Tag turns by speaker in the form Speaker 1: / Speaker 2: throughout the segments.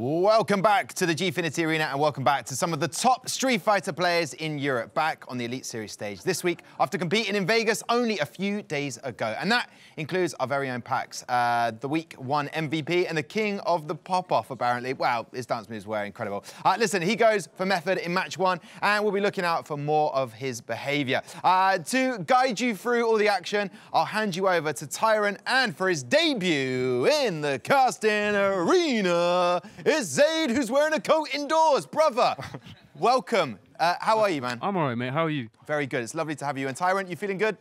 Speaker 1: Welcome back to the Gfinity Arena and welcome back to some of the top Street Fighter players in Europe back on the Elite Series stage this week after competing in Vegas only a few days ago. And that includes our very own Pax, the Week 1 MVP and the king of the pop-off, apparently. Wow, his dance moves were incredible. Listen, he goes for Method in match 1 and we'll be looking out for more of his behaviour. To guide you through all the action, I'll hand you over to Tyrant, and for his debut in the casting arena, it's Zaid, who's wearing a coat indoors. Brother, welcome. How are you, man?
Speaker 2: I'm all right, mate. How are you?
Speaker 1: Very good. It's lovely to have you. And Tyrant, you feeling good?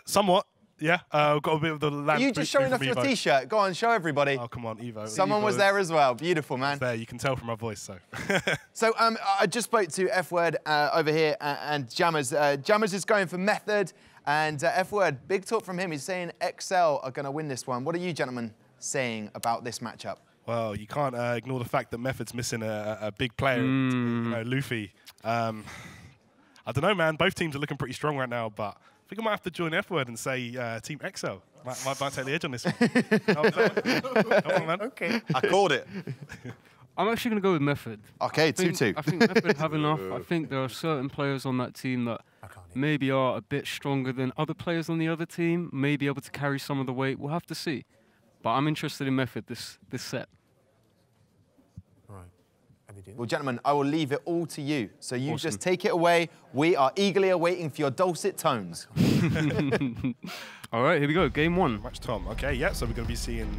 Speaker 3: Somewhat, yeah. Got a bit of the land.
Speaker 1: Are you just showing off your T-shirt? Go on, show everybody.
Speaker 3: Oh, come on, Evo.
Speaker 1: Someone was there as well. Beautiful, man.
Speaker 3: There, you can tell from my voice, so.
Speaker 1: So I just spoke to F-Word over here and Jammers. Jammers is going for Method, and F-Word, big talk from him. He's saying XL are going to win this one. What are you gentlemen saying about this matchup?
Speaker 3: Well, you can't ignore the fact that Method's missing a big player, you know, Luffy. I don't know, man. Both teams are looking pretty strong right now, but I think I might have to join F-Word and say Team XL. Might take the edge on this one. Come on, man.
Speaker 1: Okay. I called it.
Speaker 2: I'm actually going to go with Method.
Speaker 1: Okay, 2-2.
Speaker 2: I think Method have enough. I think there are certain players on that team that maybe are a bit stronger than other players on the other team, may be able to carry some of the weight. We'll have to see. But I'm interested in Method this set.
Speaker 1: Well, gentlemen, I will leave it all to you. So you just take it away. We are eagerly awaiting for your dulcet tones.
Speaker 2: All right, here we go. Game 1.
Speaker 3: Match Tom. Okay, yeah, so we're going to be seeing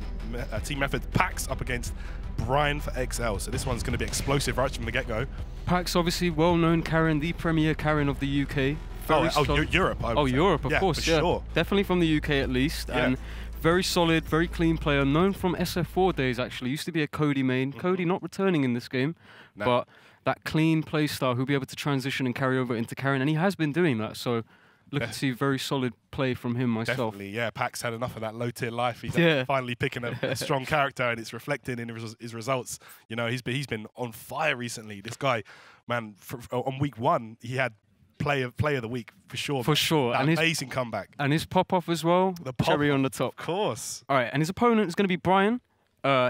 Speaker 3: Team Method Pax up against Brian for XL. So this one's going to be explosive right from the get-go.
Speaker 2: Pax, obviously well-known Karen, the premier Karen of the UK.
Speaker 3: Europe.
Speaker 2: Europe, of course.
Speaker 3: For sure.
Speaker 2: Definitely from the UK at least.
Speaker 3: Yeah.
Speaker 2: And very solid, very clean player, known from SF4 days, actually. Used to be a Cody main. Cody not returning in this game, but that clean play style, he'll be able to transition and carry over into Karen, and he has been doing that, so looking to see very solid play from him myself.
Speaker 3: Definitely, yeah. Pax had enough of that low-tier life. He's finally picking a strong character, and it's reflecting in his results. You know, he's been on fire recently. This guy, man, on week 1, he had Play of the week for sure.
Speaker 2: For sure.
Speaker 3: And amazing comeback.
Speaker 2: And his pop-off as well.
Speaker 3: The
Speaker 2: cherry on the top.
Speaker 3: Of course.
Speaker 2: All right, and his opponent is going to be Brian.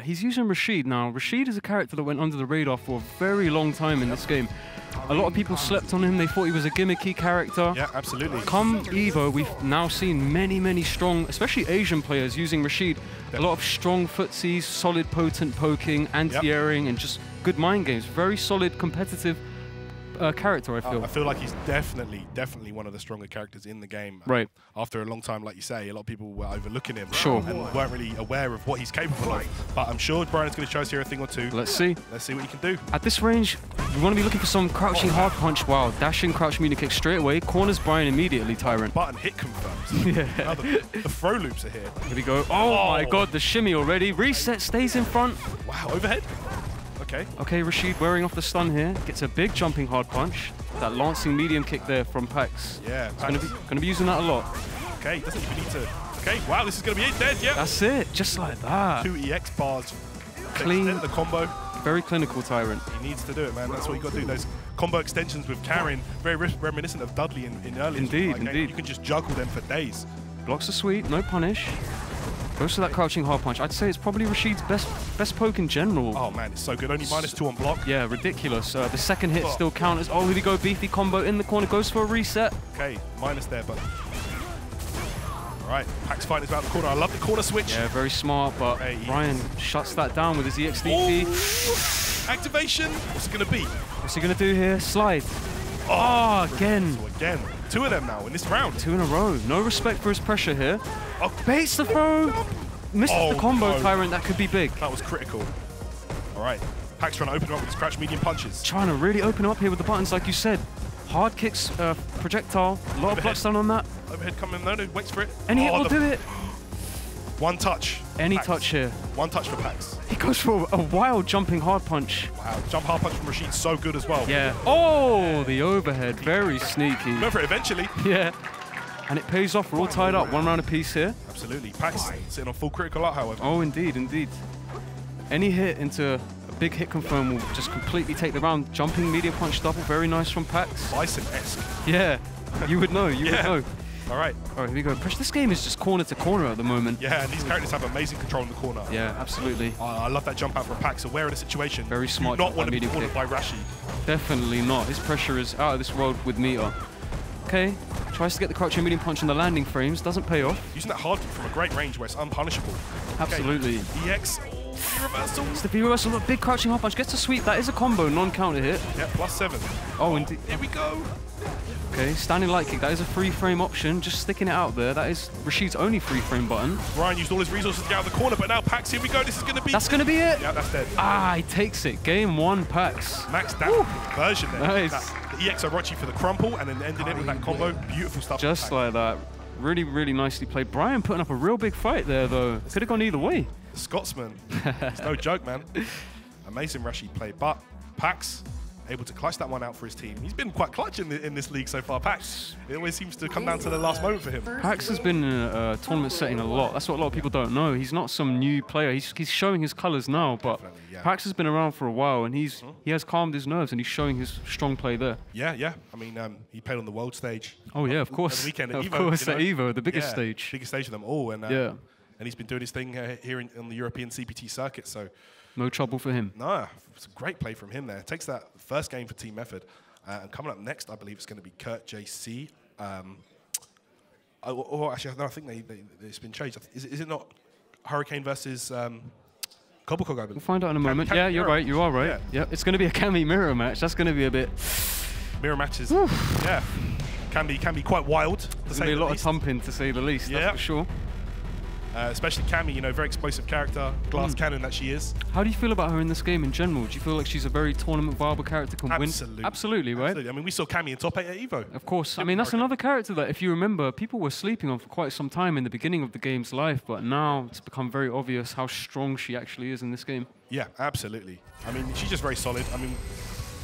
Speaker 2: He's using Rashid now. Rashid is a character that went under the radar for a very long time in this game. A lot of people slept on him. They thought he was a gimmicky character.
Speaker 3: Yeah, absolutely.
Speaker 2: Come Evo, we've now seen many strong, especially Asian players using Rashid. A lot of strong footsies, solid potent poking, anti-airing, and just good mind games. Very solid, competitive character, I feel.
Speaker 3: I feel like he's definitely one of the stronger characters in the game.
Speaker 2: Right.
Speaker 3: After a long time, like you say, a lot of people were overlooking him.
Speaker 2: Sure.
Speaker 3: And weren't really aware of what he's capable of. But I'm sure Brian's going to show us here a thing or two.
Speaker 2: Let's see.
Speaker 3: Let's see what he can do.
Speaker 2: At this range, we want to be looking for some crouching hard punch. Wow, dashing, crouch, medium kick straight away. Corners Brian immediately, Tyrant.
Speaker 3: Button hit confirms.
Speaker 2: Yeah.
Speaker 3: The throw loops are here.
Speaker 2: Here we go. Oh my god, the shimmy already. Reset, stays in front.
Speaker 3: Wow, overhead.
Speaker 2: Okay, Rashid wearing off the stun here. Gets a big jumping hard punch. That lancing medium kick there from Pax.
Speaker 3: Yeah,
Speaker 2: Pax. Gonna be using that a lot.
Speaker 3: Okay, doesn't even need to. Okay, wow, this is gonna be it. Dead, yeah.
Speaker 2: That's it, just like that.
Speaker 3: 2 EX bars.
Speaker 2: Clean.
Speaker 3: The combo.
Speaker 2: Very clinical, Tyrant.
Speaker 3: He needs to do it, man. That's what you got to do. Those combo extensions with Karen, very reminiscent of Dudley in early.
Speaker 2: Indeed.
Speaker 3: You can just juggle them for days.
Speaker 2: Blocks are sweet, no punish. Goes to that crouching hard punch. I'd say it's probably Rashid's best poke in general.
Speaker 3: Oh man, it's so good. Only -2 on block.
Speaker 2: Yeah, ridiculous. The second hit still counters. Oh, here we go. Beefy combo in the corner. Goes for a reset.
Speaker 3: Okay, minus there, but... All right, Pax fighting is about the corner. I love the corner switch.
Speaker 2: Yeah, very smart, but Brian shuts that down with his EXDP.
Speaker 3: Ooh. Activation. What's it going to be?
Speaker 2: What's he going to do here? Slide. Oh, again.
Speaker 3: So again. 2 of them now in this round.
Speaker 2: 2 in a row. No respect for his pressure here. Oh, baits the throw. Misses the combo, no. Tyrant. That could be big.
Speaker 3: That was critical. All right. Pax trying to open him up with his crouch medium punches.
Speaker 2: Trying to really open him up here with the buttons, like you said. Hard kicks, projectile. A lot of blocks done on that.
Speaker 3: Overhead coming. No, waits for it.
Speaker 2: And he will do it.
Speaker 3: One touch.
Speaker 2: Any
Speaker 3: Pax.
Speaker 2: touch here.
Speaker 3: One touch for Pax.
Speaker 2: He goes for a wild jumping hard punch.
Speaker 3: Wow, jump hard punch from Rashid, so good as well.
Speaker 2: Yeah. Oh, the overhead, very sneaky.
Speaker 3: Go for it eventually.
Speaker 2: Yeah. And it pays off. We're all tied up. 1 round apiece here.
Speaker 3: Absolutely. Pax sitting on full critical art, however.
Speaker 2: Oh, indeed. Any hit into a big hit confirm will just completely take the round. Jumping medium punch double, very nice from Pax.
Speaker 3: Bison-esque.
Speaker 2: Yeah. You would know. You would know.
Speaker 3: All right.
Speaker 2: All right, here we go. Pressure. This game is just corner to corner at the moment.
Speaker 3: Yeah, and these characters have amazing control in the corner.
Speaker 2: Yeah, absolutely.
Speaker 3: I love that jump out from Pax. Aware of the situation.
Speaker 2: Very smart.
Speaker 3: Do not want to be cornered by Rashi.
Speaker 2: Definitely not. His pressure is out of this world with Meter. Okay, tries to get the crouching medium punch on the landing frames. Doesn't pay off.
Speaker 3: Using that hard kick from a great range where it's unpunishable.
Speaker 2: Absolutely.
Speaker 3: Okay. EX. Reversal.
Speaker 2: It's the V-reversal. Look, big crouching hard punch. Gets a sweep. That is a combo, non-counter hit.
Speaker 3: Yeah, +7.
Speaker 2: Oh, indeed.
Speaker 3: Here we go.
Speaker 2: Okay, standing light kick. That is a free frame option. Just sticking it out there. That is Rashid's only free frame button.
Speaker 3: Ryan used all his resources to get out of the corner, but now Pax, here we go. This is going to be...
Speaker 2: That's going to be it.
Speaker 3: Yeah, that's dead.
Speaker 2: Ah, he takes it. Game 1, Pax.
Speaker 3: Max that version there.
Speaker 2: Nice.
Speaker 3: The EX Orochi for the crumple and then ended it with that combo. Beautiful stuff.
Speaker 2: Just like that. Really, really nicely played. Brian putting up a real big fight there, though. Could have gone either way.
Speaker 3: The Scotsman. It's no joke, man. Amazing Rashi play. But Pax able to clutch that one out for his team. He's been quite clutch in this league so far. Pax, it always seems to come down to the last moment for him.
Speaker 2: Pax has been in a tournament setting a lot. That's what a lot of people don't know. He's not some new player. He's showing his colors now, but
Speaker 3: yeah.
Speaker 2: Pax has been around for a while, and he has calmed his nerves, and he's showing his strong play there.
Speaker 3: Yeah, yeah. I mean, he played on the world stage.
Speaker 2: Oh yeah, of course.
Speaker 3: At the weekend at
Speaker 2: of
Speaker 3: Evo,
Speaker 2: course,
Speaker 3: you know?
Speaker 2: at Evo, the biggest
Speaker 3: Yeah,
Speaker 2: stage.
Speaker 3: biggest stage of them all, and
Speaker 2: yeah.
Speaker 3: And he's been doing his thing here on the European CPT circuit. So
Speaker 2: no trouble for him.
Speaker 3: no, it's a great play from him there. Takes that first game for Team Method. And coming up next, I believe it's going to be Kurt JC. Or actually, no, I think it's been changed. Is it not Hurricane versus Cobblecog, I believe?
Speaker 2: We'll find out in a moment.
Speaker 3: Cami
Speaker 2: Yeah, you're
Speaker 3: mirror.
Speaker 2: right. You are right.
Speaker 3: Yeah.
Speaker 2: Yeah, it's going to be a Cami mirror match. That's going to be a bit.
Speaker 3: Mirror matches. Yeah, can be quite wild. To
Speaker 2: There's
Speaker 3: say
Speaker 2: going to be a
Speaker 3: the
Speaker 2: lot
Speaker 3: least.
Speaker 2: of thumping, to say the least.
Speaker 3: Yeah.
Speaker 2: That's for sure.
Speaker 3: Especially Cammy, you know, very explosive character, glass cannon that she is.
Speaker 2: How do you feel about her in this game in general? Do you feel like she's a very tournament viable character, can win?
Speaker 3: Absolutely,
Speaker 2: right?
Speaker 3: Absolutely. I mean, we saw Cammy in top 8 at Evo.
Speaker 2: Of course. I mean, that's another character that, if you remember, people were sleeping on for quite some time in the beginning of the game's life, but now it's become very obvious how strong she actually is in this game.
Speaker 3: Yeah, absolutely. I mean, she's just very solid. I mean,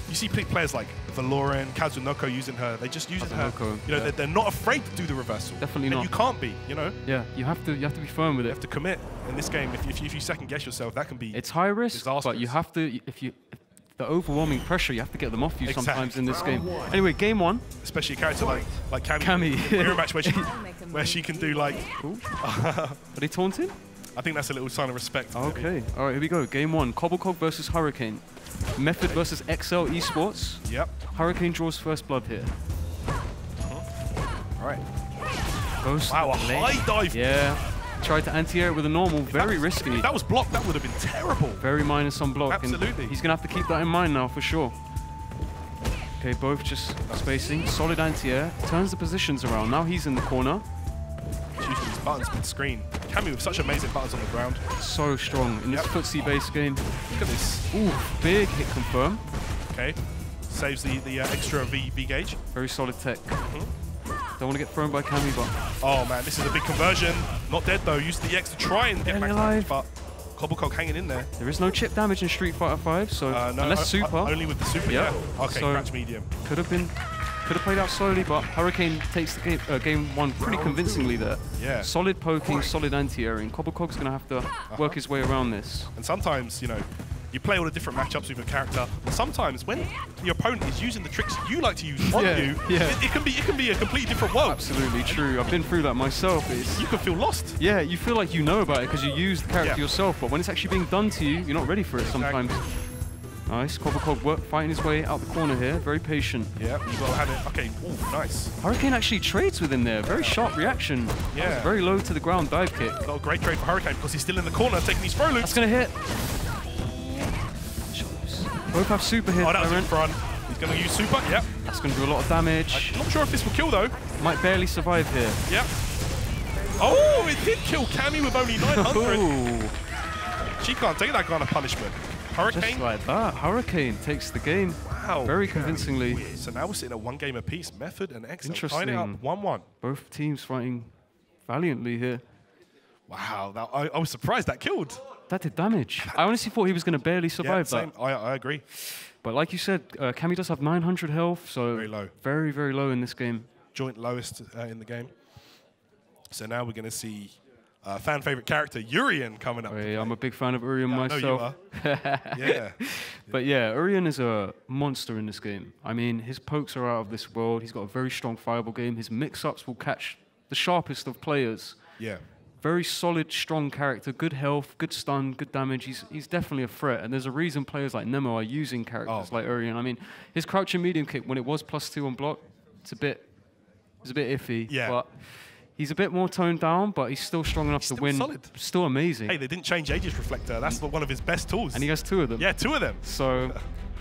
Speaker 3: you see players like Valoran, Kazunoko using her. They just using her. You know, they're not afraid to do the reversal.
Speaker 2: Definitely
Speaker 3: and
Speaker 2: not.
Speaker 3: You can't be. You know.
Speaker 2: Yeah, you have to be firm with it.
Speaker 3: You have to commit in this game. If you second guess yourself, that can be.
Speaker 2: It's high risk,
Speaker 3: disastrous.
Speaker 2: but you have to. If the overwhelming pressure, you have to get them off you sometimes in this game. Anyway, game 1.
Speaker 3: Especially a character like Cammy.
Speaker 2: Cammy.
Speaker 3: Mirror match where she can do like.
Speaker 2: Are they taunting?
Speaker 3: I think that's a little sign of respect.
Speaker 2: Okay.
Speaker 3: Maybe.
Speaker 2: All right, here we go. Game 1. Cobblecog versus Hurricane. Method versus XL Esports.
Speaker 3: Yep.
Speaker 2: Hurricane draws first blood here.
Speaker 3: All right.
Speaker 2: Goes
Speaker 3: Wow, a high dive.
Speaker 2: Yeah. Tried to anti-air it with a normal. Very risky.
Speaker 3: If that was blocked, that would have been terrible.
Speaker 2: Very minus on block.
Speaker 3: Absolutely.
Speaker 2: And he's going to have to keep that in mind now for sure. Okay, both just spacing. Solid anti-air. Turns the positions around. Now he's in the corner.
Speaker 3: He's using his buttons mid screen. Cammy with such amazing buttons on the ground.
Speaker 2: So strong in this footsie-based game.
Speaker 3: Look at this.
Speaker 2: Ooh, big hit confirm.
Speaker 3: Okay. Saves the extra V gauge.
Speaker 2: Very solid tech. Don't want to get thrown by Cammy, but...
Speaker 3: Oh, man, this is a big conversion. Not dead, though. Used the X to try and get back
Speaker 2: alive.
Speaker 3: but Cobblecog hanging in there.
Speaker 2: There is no chip damage in Street Fighter 5, so
Speaker 3: No,
Speaker 2: unless super.
Speaker 3: Only with the super, yeah. Okay,
Speaker 2: so
Speaker 3: crouch medium.
Speaker 2: Could have played out slowly, but Hurricane takes the game 1 pretty convincingly there.
Speaker 3: Yeah.
Speaker 2: Solid poking, solid anti-airing. Cobblecog's going to have to work his way around this.
Speaker 3: And sometimes, you know, you play all the different matchups with your character. But sometimes when your opponent is using the tricks you like to use on you, it can be a completely different world.
Speaker 2: Absolutely true. I've been through that myself.
Speaker 3: You can feel lost.
Speaker 2: Yeah, you feel like you know about it because you use the character yourself, but when it's actually being done to you, you're not ready for it sometimes. Nice. Cobblecog fighting his way out the corner here. Very patient.
Speaker 3: Yeah, you got to have it. Okay, ooh, nice.
Speaker 2: Hurricane actually trades with him there. Very sharp reaction.
Speaker 3: Yeah.
Speaker 2: Very low to the ground dive kick.
Speaker 3: Got a great trade for Hurricane because he's still in the corner taking these throw loops.
Speaker 2: That's going to hit. Both have super hits.
Speaker 3: Oh, that was in front. He's going to use super. Yep.
Speaker 2: That's going to do a lot of damage.
Speaker 3: I'm not sure if this will kill, though.
Speaker 2: Might barely survive here.
Speaker 3: Yep. Oh, it did kill Cammy with only 900.
Speaker 2: Ooh.
Speaker 3: She can't take that kind of punishment. Hurricane.
Speaker 2: Just like that. Hurricane takes the game.
Speaker 3: Wow.
Speaker 2: Very convincingly.
Speaker 3: So now we're sitting at 1 game apiece. Method and XL
Speaker 2: Interesting.
Speaker 3: tying it up 1-1.
Speaker 2: Both teams fighting valiantly here.
Speaker 3: Wow. I was surprised that killed.
Speaker 2: That did damage. I honestly thought he was going to barely survive
Speaker 3: same.
Speaker 2: that.
Speaker 3: I agree.
Speaker 2: But like you said, Cammy does have 900 health, so
Speaker 3: Very low.
Speaker 2: Very, very low in this game.
Speaker 3: Joint lowest in the game. So now we're going to see fan favorite character Urien coming up.
Speaker 2: Oh, yeah, I'm a big fan of Urien myself.
Speaker 3: I know you are. Yeah.
Speaker 2: But yeah, Urien is a monster in this game. I mean, his pokes are out of this world. He's got a very strong fireball game. His mix-ups will catch the sharpest of players.
Speaker 3: Yeah.
Speaker 2: Very solid, strong character, good health, good stun, good damage. He's definitely a threat, and there's a reason players like Nemo are using characters like Urien. I mean, his crouching medium kick, when it was +2 on block, it's a bit iffy.
Speaker 3: Yeah.
Speaker 2: But he's a bit more toned down, but he's still strong enough to win.
Speaker 3: Solid.
Speaker 2: Still amazing.
Speaker 3: Hey, they didn't change Aegis Reflector. That's one of his best tools.
Speaker 2: And he has 2 of them.
Speaker 3: Yeah, 2 of them.
Speaker 2: So,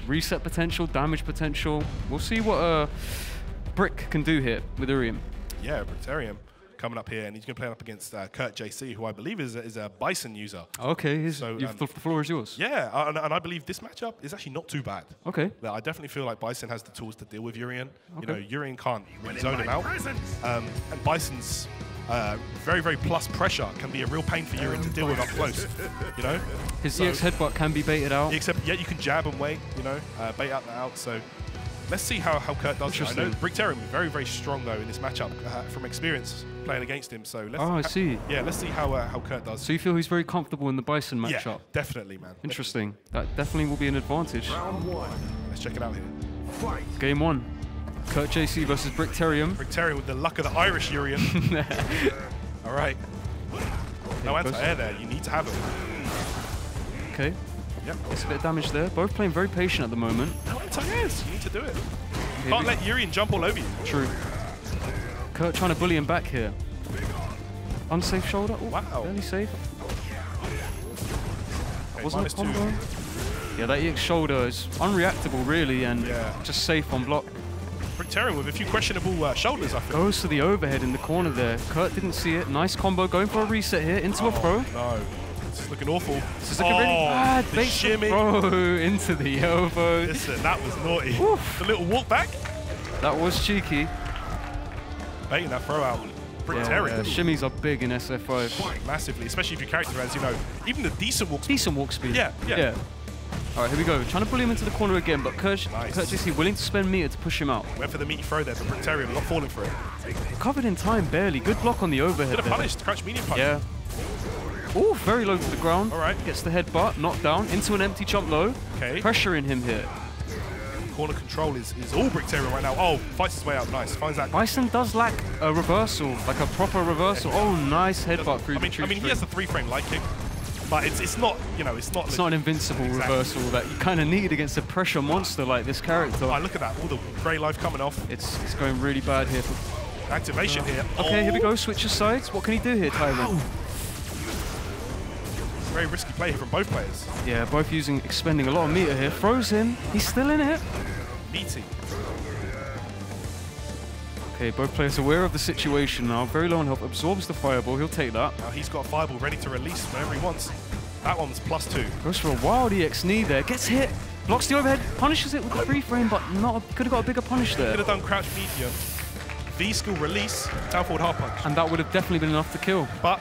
Speaker 2: reset potential, damage potential. We'll see what Brick can do here with Urien.
Speaker 3: Yeah, Bricterium coming up here, and he's going to play up against Kurt JC, who I believe is a Bison user.
Speaker 2: Okay, so the floor is yours.
Speaker 3: Yeah, and I believe this matchup is actually not too bad.
Speaker 2: Okay.
Speaker 3: I definitely feel like Bison has the tools to deal with Urien.
Speaker 2: Okay.
Speaker 3: You know, Urien can't really zone him out. And Bison's very, very plus pressure can be a real pain for Urien to deal with up close, you know?
Speaker 2: His EX headbutt can be baited out.
Speaker 3: Except, yeah, you can jab and wait, you know, bait out. So let's see how Kurt does it. I know Bricterium is very, very strong, though, in this matchup from experience playing against him. So let's
Speaker 2: I see.
Speaker 3: Yeah, let's see how Kurt does.
Speaker 2: So you feel he's very comfortable in the Bison matchup?
Speaker 3: Yeah, definitely, man.
Speaker 2: Interesting. That definitely will be an advantage.
Speaker 4: Round 1.
Speaker 3: Let's check it out here.
Speaker 4: Fight.
Speaker 2: Game 1. Kurt JC versus Bricterium.
Speaker 3: Bricterium with the luck of the Irish Urien. All right. No anti-air there. You need to have it.
Speaker 2: Okay.
Speaker 3: Yep.
Speaker 2: It's a bit of damage there. Both playing very patient at the moment.
Speaker 3: No anti-airs. You need to do it. You can't let Urien jump all over you.
Speaker 2: True. Kurt trying to bully him back here. Unsafe shoulder. Ooh,
Speaker 3: Wow.
Speaker 2: barely safe.
Speaker 3: Okay,
Speaker 2: Wasn't a
Speaker 3: -2.
Speaker 2: combo. Yeah, that EX shoulder is unreactable, really, and just safe on block.
Speaker 3: Bricterium with a few questionable shoulders, I think.
Speaker 2: Goes to the overhead in the corner there. Kurt didn't see it. Nice combo. Going for a reset here into a throw.
Speaker 3: No. This is looking awful.
Speaker 2: This is looking really bad.
Speaker 3: The
Speaker 2: Baits
Speaker 3: shimmy.
Speaker 2: throw into the elbow.
Speaker 3: Listen, that was naughty.
Speaker 2: Oof.
Speaker 3: The little walk back.
Speaker 2: That was cheeky.
Speaker 3: Baiting that throw out. Bricterium.
Speaker 2: Yeah, shimmies are big in SF5.
Speaker 3: Massively, especially if your character has, you know, even the decent walk.
Speaker 2: Decent walk speed.
Speaker 3: Yeah.
Speaker 2: All right, here we go. Trying to bully him into the corner again, but Kurt JC willing to spend meter to push him out.
Speaker 3: Went for the meaty throw there, but Bricterium not falling for it.
Speaker 2: Covered in time, barely. Good block on the overhead.
Speaker 3: Could have punished, crouch medium punch.
Speaker 2: Yeah. Ooh, very low to the ground.
Speaker 3: All right.
Speaker 2: Gets the headbutt, knocked down, into an empty jump low.
Speaker 3: Okay.
Speaker 2: Pressuring him here.
Speaker 3: Corner control is all Bricterium right now. Oh, fights his way out. Nice. Finds that.
Speaker 2: Bison does lack a reversal, like a proper reversal. Oh, nice headbutt through the tree.
Speaker 3: I mean, he has the 3-frame light kick, but it's not, you know, it's not.
Speaker 2: It's not an invincible reversal that you kind of need against a pressure monster like this character.
Speaker 3: Oh, look at that. All the grey life coming off.
Speaker 2: It's going really bad here.
Speaker 3: Activation here.
Speaker 2: Okay, here we go. Switches sides. What can he do here, Tyrant?
Speaker 3: Very risky play here from both players.
Speaker 2: Yeah, both expending a lot of meter here. Throws him. He's still in it.
Speaker 3: Meaty.
Speaker 2: Okay, both players aware of the situation now. Very low on health. Absorbs the fireball. He'll take that.
Speaker 3: Now he's got a fireball ready to release whenever he wants. That one's +2.
Speaker 2: Goes for a wild EX knee there. Gets hit. Blocks the overhead. Punishes it with the 3-frame, but could have got a bigger punish there.
Speaker 3: Could have done crouch medium. V-skill release. Down forward hard punch.
Speaker 2: And that would have definitely been enough to kill.
Speaker 3: But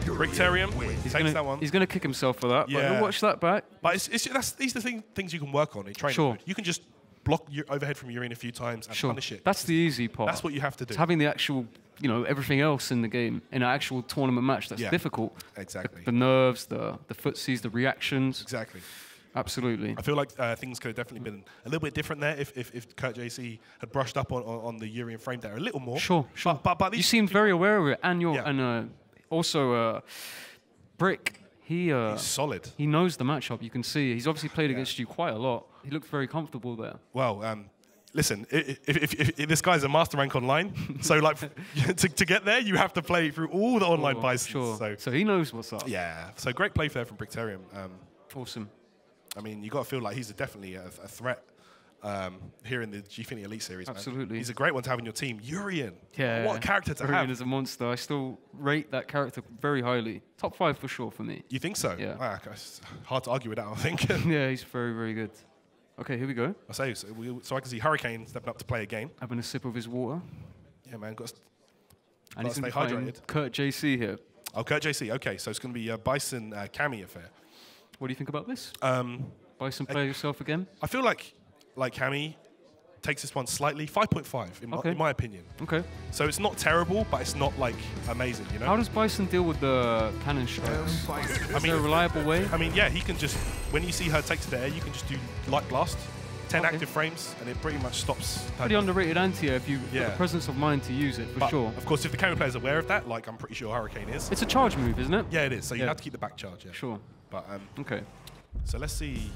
Speaker 3: Bricterium takes that one.
Speaker 2: He's going to kick himself for that, but
Speaker 3: Yeah.
Speaker 2: he'll watch that back.
Speaker 3: But these are the things you can work on in training.
Speaker 2: Sure.
Speaker 3: You can just block your overhead from Urien a few times and punish it.
Speaker 2: That's the easy part.
Speaker 3: That's what you have to do.
Speaker 2: It's having the actual, you know, everything else in the game, in an actual tournament match that's difficult.
Speaker 3: Exactly.
Speaker 2: The nerves, the footsies, the reactions.
Speaker 3: Exactly.
Speaker 2: Absolutely.
Speaker 3: I feel like things could have definitely been a little bit different there if Kurt JC had brushed up on the Urien frame there a little more.
Speaker 2: Sure.
Speaker 3: But
Speaker 2: you seemed very aware of it, and also Brick. He's
Speaker 3: solid.
Speaker 2: He knows the matchup. You can see he's obviously played against you quite a lot. He looked very comfortable there.
Speaker 3: Well, listen, if this guy's a master rank online, so like to get there, you have to play through all the online Bisons.
Speaker 2: Sure. So he knows what's up.
Speaker 3: Yeah. So great play there from Bricterium.
Speaker 2: Awesome.
Speaker 3: I mean, you got to feel like he's definitely a threat here in the Gfinity Elite Series.
Speaker 2: Absolutely.
Speaker 3: Man. He's a great one to have in your team. Urien.
Speaker 2: Yeah.
Speaker 3: What a character to
Speaker 2: Urien
Speaker 3: have.
Speaker 2: is a monster. I still rate that character very highly. Top 5 for sure for me.
Speaker 3: You think so?
Speaker 2: Yeah.
Speaker 3: Ah, it's hard to argue with that, I think.
Speaker 2: Yeah, he's very, very good. Okay, here we go.
Speaker 3: I say so I can see Hurricane stepping up to play a game.
Speaker 2: Having a sip of his water.
Speaker 3: Yeah, man.
Speaker 2: And he's
Speaker 3: stay
Speaker 2: going to
Speaker 3: hydrated.
Speaker 2: Kurt JC here.
Speaker 3: Oh, Kurt JC. Okay, so it's going to be a Bison Cammy affair.
Speaker 2: What do you think about this? Bison play yourself again?
Speaker 3: I feel like Cammy takes this one slightly 5.5 in my opinion.
Speaker 2: Okay.
Speaker 3: So it's not terrible, but it's not like amazing, you know.
Speaker 2: How does Bison deal with the cannon strikes? Is there a reliable way?
Speaker 3: I mean, yeah, he can just when you see her take to the air, you can just do light blast, 10 active frames, and it pretty much stops.
Speaker 2: Pretty underrated anti-air if you've got the presence of mind to use it, for sure.
Speaker 3: Of course, if the camera player is aware of that, like I'm pretty sure Hurricane is.
Speaker 2: It's a charge move, isn't it?
Speaker 3: Yeah, it is. So you have to keep the back charge. Yeah.
Speaker 2: Sure.
Speaker 3: But
Speaker 2: okay.
Speaker 3: So let's see.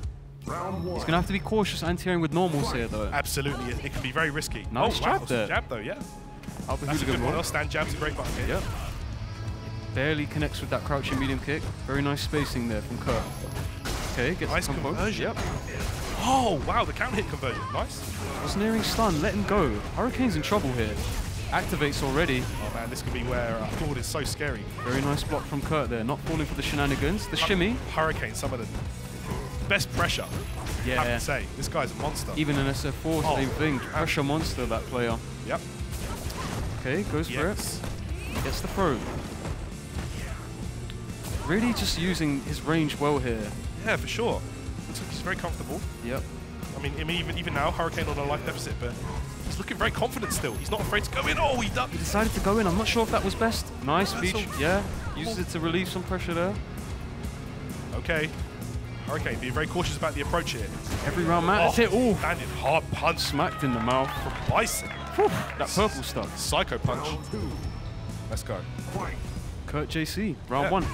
Speaker 2: Round 1. He's gonna have to be cautious anti-airing with normals here, though.
Speaker 3: Absolutely, it can be very risky.
Speaker 2: Nice jab there.
Speaker 3: Jab though, yeah.
Speaker 2: That's
Speaker 3: a good one. Stand jab's a great button here.
Speaker 2: Yep. Barely connects with that crouching medium kick. Very nice spacing there from Kurt. Okay, gets
Speaker 3: nice conversion. Yep. Oh wow, the counter hit conversion. Nice.
Speaker 2: Snaring stun, let him go. Hurricane's in trouble here. Activates already.
Speaker 3: Oh man, this could be where Claude is so scary.
Speaker 2: Very nice block from Kurt there. Not falling for the shenanigans. The shimmy.
Speaker 3: Hurricane, some of the best pressure.
Speaker 2: Yeah.
Speaker 3: I have to say, this guy's a monster.
Speaker 2: Even in SF4, same thing. Pressure monster, that player.
Speaker 3: Yep.
Speaker 2: Okay, goes for it. Gets the throw. Really just using his range well here.
Speaker 3: Yeah, for sure. Looks like he's very comfortable.
Speaker 2: Yep.
Speaker 3: I mean, even now, Hurricane on a life deficit, but he's looking very confident still. He's not afraid to go in. Oh, he
Speaker 2: decided to go in. I'm not sure if that was best. Nice feature. Yeah. Uses it to relieve some pressure there.
Speaker 3: Okay. Hurricane, be very cautious about the approach here.
Speaker 2: Every round matters. Hit. Oh,
Speaker 3: landed hard punch.
Speaker 2: Smacked in the mouth.
Speaker 3: From Bison.
Speaker 2: Whew, that purple stuff.
Speaker 3: Psycho punch. Let's go.
Speaker 2: Kurt JC, round 1.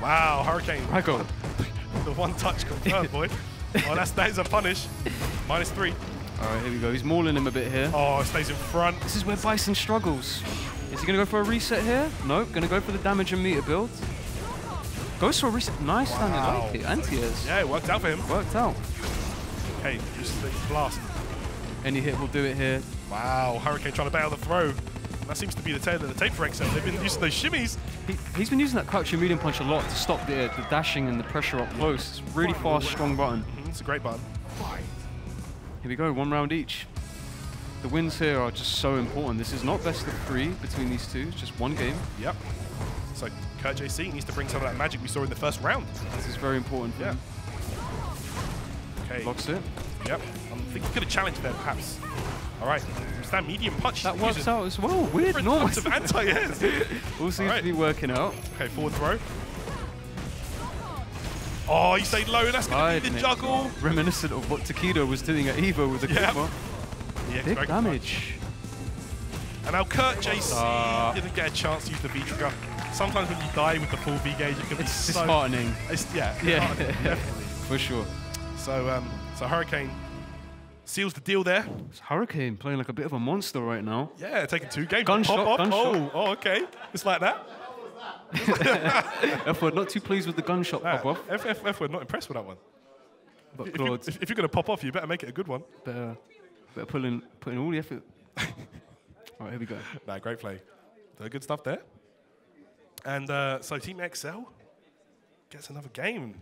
Speaker 3: Wow, Hurricane.
Speaker 2: Rago.
Speaker 3: The one touch confirmed, boy. Oh, that is a punish. -3.
Speaker 2: All right, here we go. He's mauling him a bit here.
Speaker 3: Oh, stays in front.
Speaker 2: This is where Bison struggles. Is he going to go for a reset here? Nope. Going to go for the damage and meter build. Goes for a reset. Nice standing anti-airs.
Speaker 3: Yeah, it worked out for him.
Speaker 2: Worked out.
Speaker 3: Okay, just the blast.
Speaker 2: Any hit will do it here.
Speaker 3: Wow, Hurricane trying to bail the throw. That seems to be the tail of the tape for XL. They've been using those shimmies.
Speaker 2: He's been using that crouching medium punch a lot to stop the dashing and the pressure up close. It's a really fast, strong button.
Speaker 3: It's a great button.
Speaker 2: Here we go, 1 round each. The wins here are just so important. This is not best of 3 between these two. It's just 1 game.
Speaker 3: Yep. So Kurt JC needs to bring some of that magic we saw in the first round.
Speaker 2: This is very important for him.
Speaker 3: Okay.
Speaker 2: Blocks it.
Speaker 3: Yep. I think he could have challenged there, perhaps. All right. Stand medium punch.
Speaker 2: That works out as well. Weird. Normal.
Speaker 3: Of anti-airs.
Speaker 2: All seems to be working out.
Speaker 3: Okay, forward throw. Oh, he stayed low. That's going to be the juggle.
Speaker 2: Reminiscent of what Takedo was doing at EVO with the Kukma. Big damage.
Speaker 3: And now Kurt JC didn't get a chance to use the V trigger. Sometimes when you die with the full V gauge, it can be so
Speaker 2: disheartening.
Speaker 3: Yeah, definitely.
Speaker 2: For sure.
Speaker 3: So, so Hurricane seals the deal there.
Speaker 2: It's Hurricane playing like a bit of a monster right now.
Speaker 3: Yeah, taking 2 games.
Speaker 2: Gunshot.
Speaker 3: Oh, okay. It's like that.
Speaker 2: F-word, not too pleased with the gunshot pop-off.
Speaker 3: F-word, not impressed with that one.
Speaker 2: But
Speaker 3: if you're going to pop off, you better make it a good one.
Speaker 2: Better put in all the effort. All right, here we go.
Speaker 3: Nah, great play. Good stuff there. And so Team XL gets another game.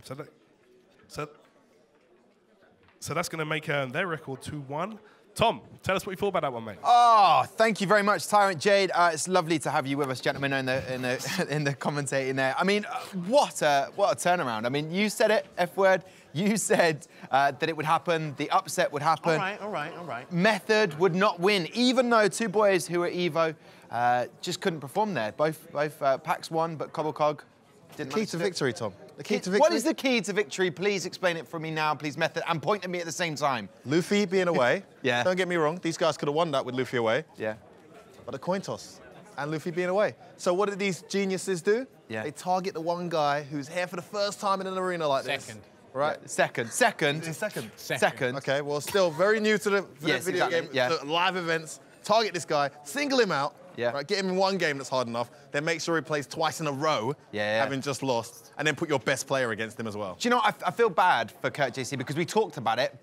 Speaker 3: So that's going to make their record 2-1. Tom, tell us what you thought about that one, mate.
Speaker 1: Oh, thank you very much, Tyrant Jade. It's lovely to have you with us, gentlemen, in the commentating there. I mean, what a turnaround. I mean, you said it, F-word. You said that it would happen, the upset would happen.
Speaker 4: All right.
Speaker 1: Method would not win, even though 2 boys who were EVO just couldn't perform there. Both packs won, but Cobblecog didn't.
Speaker 5: Key to victory, Tom. The key to victory.
Speaker 1: What is the key to victory? Please explain it for me now, please, Method, and point at me at the same time.
Speaker 5: Luffy being away.
Speaker 1: Yeah.
Speaker 5: Don't get me wrong, these guys could have won that with Luffy away.
Speaker 1: Yeah.
Speaker 5: But the coin toss and Luffy being away. So what did these geniuses do?
Speaker 1: Yeah.
Speaker 5: They target the one guy who's here for the first time in an arena like this. Right?
Speaker 1: Yeah. Second.
Speaker 5: Second. Okay, well, still very new to the video game, to live events. Target this guy, single him out, right, get him in 1 game that's hard enough, then make sure he plays twice in a row, having just lost, and then put your best player against him as well.
Speaker 1: Do you know, I feel bad for Kurt JC because we talked about it.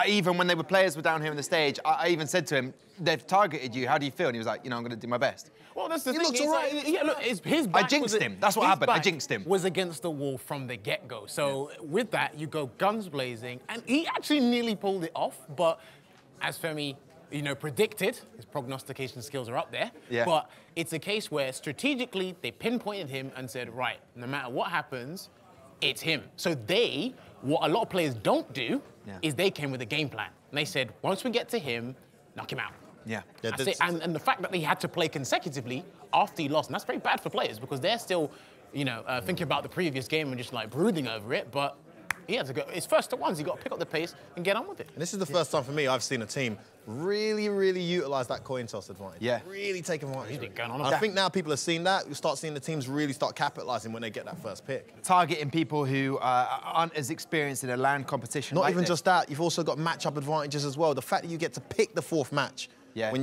Speaker 1: Even when players were down here on the stage, I even said to him, they've targeted you, how do you feel? And he was like, I'm going to do my best.
Speaker 4: Well, that's the
Speaker 1: he
Speaker 4: thing.
Speaker 1: Looks all right.
Speaker 4: Yeah, look, his back
Speaker 1: I jinxed him. That's what happened. I jinxed him.
Speaker 4: Was against the wall from the get-go. So with that, you go guns blazing, and he actually nearly pulled it off. But as Femi, predicted, his prognostication skills are up there.
Speaker 1: Yeah.
Speaker 4: But it's a case where strategically they pinpointed him and said, right, no matter what happens, it's him. So what a lot of players don't do is they came with a game plan. And they said, once we get to him, knock him out.
Speaker 1: Yeah.
Speaker 4: That's it. And the fact that they had to play consecutively after he lost, and that's very bad for players because they're still, thinking about the previous game and just like brooding over it. But He had to go. It's first to ones. He got to pick up the pace and get on with it.
Speaker 5: And this is the first time for me I've seen a team really utilise that coin toss advantage.
Speaker 1: Yeah.
Speaker 5: Really take advantage.
Speaker 4: He's been going on.
Speaker 5: I think now people are seeing that. You start seeing the teams really start capitalising when they get that first pick.
Speaker 1: Targeting people who aren't as experienced in a LAN competition.
Speaker 5: Not even just that. You've also got matchup advantages as well. The fact that you get to pick the fourth match. Yeah. When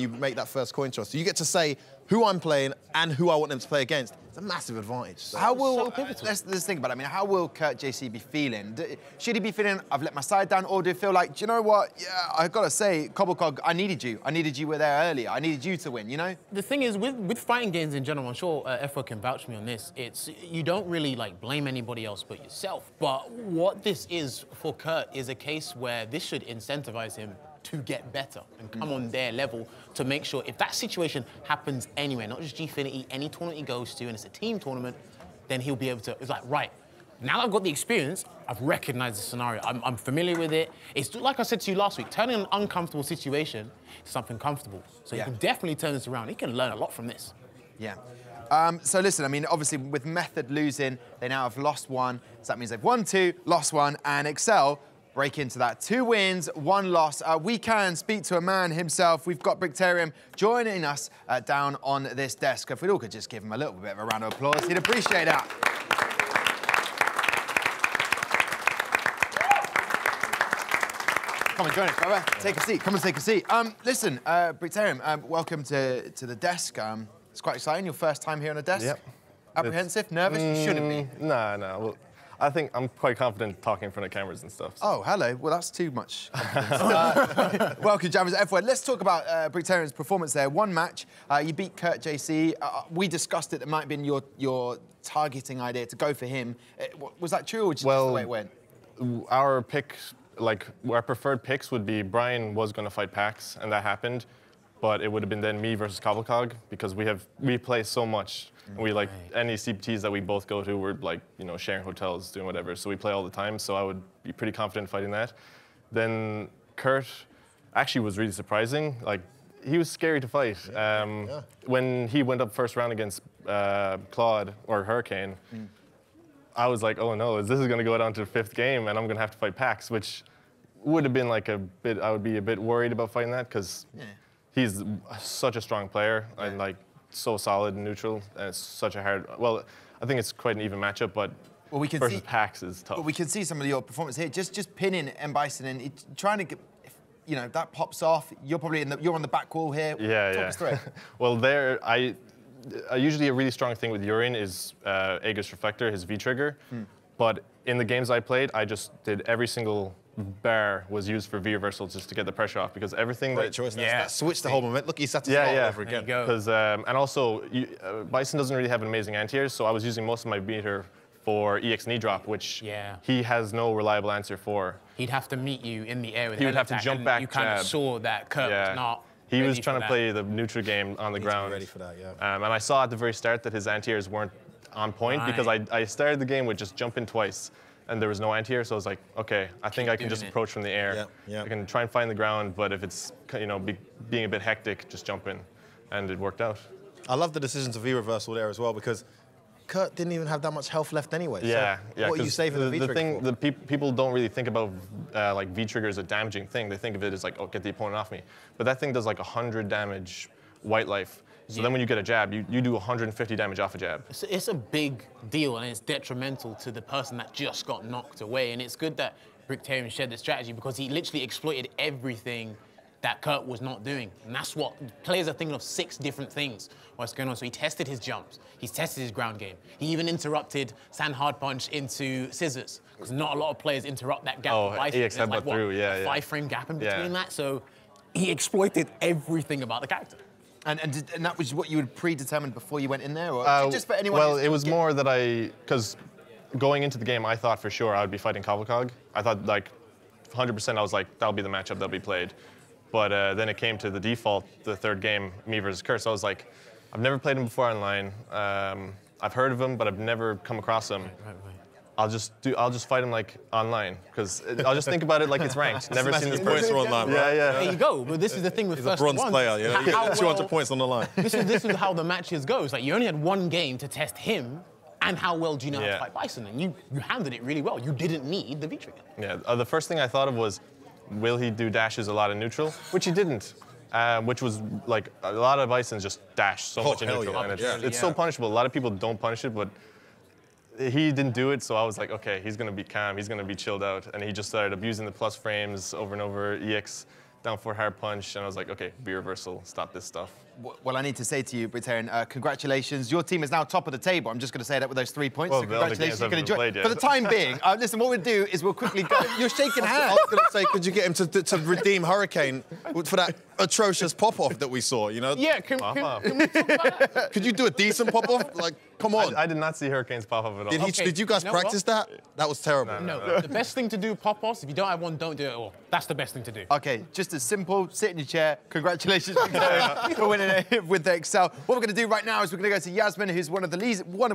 Speaker 5: you make that first coin toss, so you get to say who I'm playing and who I want them to play against. It's a massive advantage. So.
Speaker 1: How will let's think about it. I mean, how will Kurt JC be feeling? Should he be feeling I've let my side down, or do you feel like, do you know what? Yeah, I gotta say, Cobblecog, I needed you. I needed you were there earlier. I needed you to win. You know. The
Speaker 4: thing is, with fighting games in general, I'm sure F1 can vouch for me on this. It's you don't really like blame anybody else but yourself. But what this is for Kurt is a case where this should incentivize him to get better and come on their level to make sure if that situation happens anywhere, not just Gfinity, any tournament he goes to, and it's a team tournament, then he'll be able to, it's like, right, now that I've got the experience, I've recognized the scenario, I'm familiar with it. It's like I said to you last week, turning an uncomfortable situation to something comfortable. So you can definitely turn this around. He can learn a lot from this.
Speaker 1: Yeah. So listen, I mean, obviously with Method losing, they now have lost one. So that means they've won 2, lost 1, and Excel break into that. 2 wins, 1 loss. We can speak to a man himself. We've got Brictarium joining us down on this desk. If we all could just give him a little bit of a round of applause, he'd appreciate that. Come and join us, brother. Take a seat. Come and take a seat. Listen, Brictarium, welcome to the desk. It's quite exciting. Your first time here on a desk.
Speaker 6: Yep.
Speaker 1: Nervous? Nervous? You shouldn't be.
Speaker 6: No. Well, I think I'm quite confident talking in front of cameras and stuff. So.
Speaker 1: Oh, hello. Well, that's too much confidence. Welcome, Jammers F1. Let's talk about Brictarium's performance there. 1 match. You beat Kurt JC. We discussed it. It might have been your targeting idea to go for him. Was that true, or just the way it went?
Speaker 6: Our picks, our preferred picks would be Brian was going to fight Pax, and that happened. But it would have been then me versus Cobblecog because we play so much. We any CPTs that we both go to, we're sharing hotels, doing whatever. So we play all the time. So I would be pretty confident fighting that. Then Kurt actually was really surprising. He was scary to fight. When he went up first round against Claude or Hurricane, I was like, oh no, this is going to go down to the 5th game, and I'm going to have to fight Pax, which would have been I would be a bit worried about fighting that because. He's such a strong player and so solid and neutral, and it's such a hard. Well, I think it's quite an even matchup, but
Speaker 1: we can
Speaker 6: versus Pax is tough.
Speaker 1: But we can see some of your performance here. Just pinning M Bison and trying to get, if that pops off. You're probably you're on the back wall here.
Speaker 6: Yeah,
Speaker 1: Talk us through it.
Speaker 6: Well, usually a really strong thing with Urine is Aegis Reflector, his V trigger. But in the games I played, I just did every single bar was used for V reversal just to get the pressure off because everything
Speaker 5: Great choice. That switched the whole moment. Look, he's at the over again.
Speaker 6: Because and also Bison doesn't really have an amazing anti-air, so I was using most of my meter for EX knee drop, which he has no reliable answer for.
Speaker 4: He'd have to meet you in the air with
Speaker 6: he would have to jump back.
Speaker 4: You kind of saw that Kurt was not.
Speaker 6: He was trying to play the neutral game on the ground.
Speaker 5: Ready for that,
Speaker 6: and I saw at the very start that his anti-airs weren't on point because I started the game with just jump in twice. And there was no anti-air, so I was like, okay, I think I can just approach from the air. I can try and find the ground, but if it's being a bit hectic, just jump in, and it worked out.
Speaker 5: I love the decision to V-reversal there as well because Kurt didn't even have that much health left anyway.
Speaker 6: Yeah,
Speaker 5: so what are you saving the V-trigger for?
Speaker 6: People don't really think about V-trigger as a damaging thing. They think of it as oh, get the opponent off me. But that thing does 100 damage white life. So then when you get a jab, you do 150 damage off a jab.
Speaker 4: It's a big deal, and it's detrimental to the person that just got knocked away. And it's good that Brictarium shared the strategy because he literally exploited everything that Kurt was not doing. And that's what players are thinking of 6 different things. What's going on? So he tested his jumps. He's tested his ground game. He even interrupted Sand Hard Punch into scissors because not a lot of players interrupt that gap.
Speaker 6: Oh, EX headbutt through,
Speaker 4: a 5-frame gap in between that. So he exploited everything about the character.
Speaker 1: And that was what you had predetermined before you went in there? Or just for anyone
Speaker 6: well, it was more that because going into the game, I thought for sure I would be fighting Cobblecog. I thought 100% I was like, that'll be the matchup that'll be played. But then it came to the default, the 3rd game, me versus Kurt. So I was like, I've never played him before online. I've heard of him, but I've never come across him. I'll just fight him online because I'll just think about it like it's ranked. Never seen this person
Speaker 5: online.
Speaker 6: Yeah.
Speaker 4: There you go. But this is the thing with
Speaker 5: He's
Speaker 4: first
Speaker 5: a bronze player. You got 200 points on the line.
Speaker 4: This is how the matches go. It's you only had 1 game to test him and how well do you know how to fight Bison? And you handled it really well. You didn't need the V-trigger.
Speaker 6: Yeah, the first thing I thought of was, will he do dashes a lot in neutral? Which he didn't. Which was like a lot of Bisons just dash so much in neutral. And it's so punishable. A lot of people don't punish it, but he didn't do it, so I was like, okay, he's going to be calm, he's going to be chilled out. And he just started abusing the plus frames over and over, EX, down for hard punch, and I was like, okay, B reversal, stop this stuff.
Speaker 1: Well, I need to say to you, Britain, congratulations. Your team is now top of the table. I'm just going to say that with those 3 points.
Speaker 6: Well,
Speaker 1: so congratulations. You can enjoy.
Speaker 6: Played,
Speaker 1: For the time being, listen, what we'll do is we'll quickly go. You're shaking hands.
Speaker 5: I was going to say, could you get him to redeem Hurricane for that atrocious pop-off that we saw, you know?
Speaker 4: Yeah, can we talk about that?
Speaker 5: Could you do a decent pop-off? Like, come on.
Speaker 6: I did not see Hurricane's pop-off at all.
Speaker 5: Did you guys practice that? That was terrible.
Speaker 4: No. The best thing to do, pop-offs, if you don't have one, don't do it at all. That's the best thing to do.
Speaker 1: Okay, just as simple, sit in your chair. Congratulations for winning it with the Excel. What we're going to do right now is we're going to go to Yasmin, who's one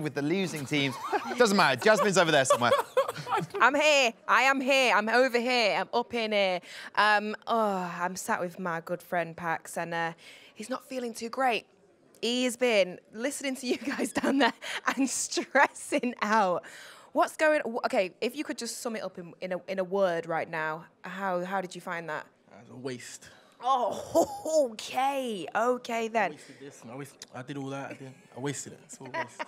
Speaker 1: with the losing teams. Doesn't matter. Jasmine's over there somewhere.
Speaker 7: I'm here. I am here. I'm over here. I'm up in here. I'm sat with my good friend Pax, and he's not feeling too great. He has been listening to you guys down there and stressing out. What's going on? Okay, if you could just sum it up in a word right now, how did you find that?
Speaker 8: It was a waste.
Speaker 7: Oh, okay. Okay, then.
Speaker 8: I wasted this. I did all that. I wasted it. It's all waste.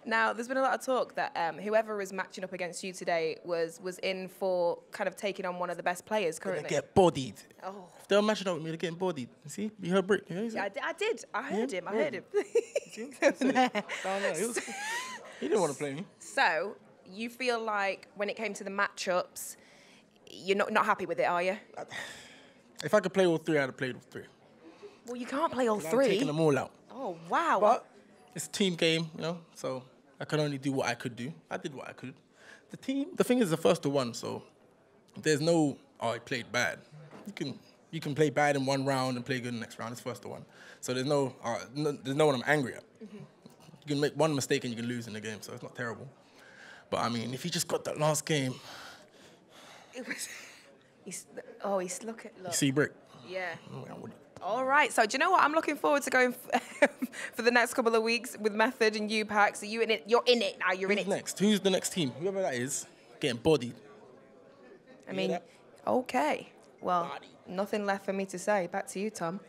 Speaker 7: Now, there's been a lot of talk that whoever is matching up against you today was in for kind of taking on one of the best players currently.
Speaker 8: They get bodied.
Speaker 7: Oh.
Speaker 8: If they're matching up with me, they're getting bodied. You see? You heard Brick.
Speaker 7: Yeah, I did. I heard him. I heard him.
Speaker 8: Down there. He didn't want to play me.
Speaker 7: So, you feel like when it came to the matchups, you're not happy with it, are you?
Speaker 8: If I could play all three, I'd have played all three.
Speaker 7: Well, you can't play all
Speaker 8: I'm
Speaker 7: three.
Speaker 8: taking them all out.
Speaker 7: Oh, wow.
Speaker 8: But it's a team game, you know, so I can only do what I could do. I did what I could. The thing is the first to one, so there's no, I played bad. You can play bad in one round and play good in the next round. It's first to one. So there's no one I'm angry at. Mm-hmm. You can make one mistake and you can lose in the game, so it's not terrible. But, I mean, if he just got that last game.
Speaker 7: It was... Look.
Speaker 8: You see Brick?
Speaker 7: Yeah. All right. So do you know what? I'm looking forward to going for the next couple of weeks with Method and you, Pax. So you're in it now. You're in it.
Speaker 8: Next? Who's the next team? Whoever that is, getting bodied.
Speaker 7: I mean, okay. Well, nothing left for me to say. Back to you, Tom.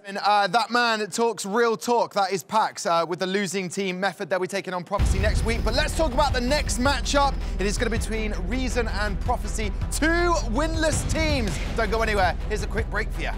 Speaker 1: And that man talks real talk. That is Pax with the losing team Method. They'll be taking on Prophecy next week. But let's talk about the next matchup. It is going to be between Reason and Prophecy, two winless teams. Don't go anywhere. Here's a quick break for you.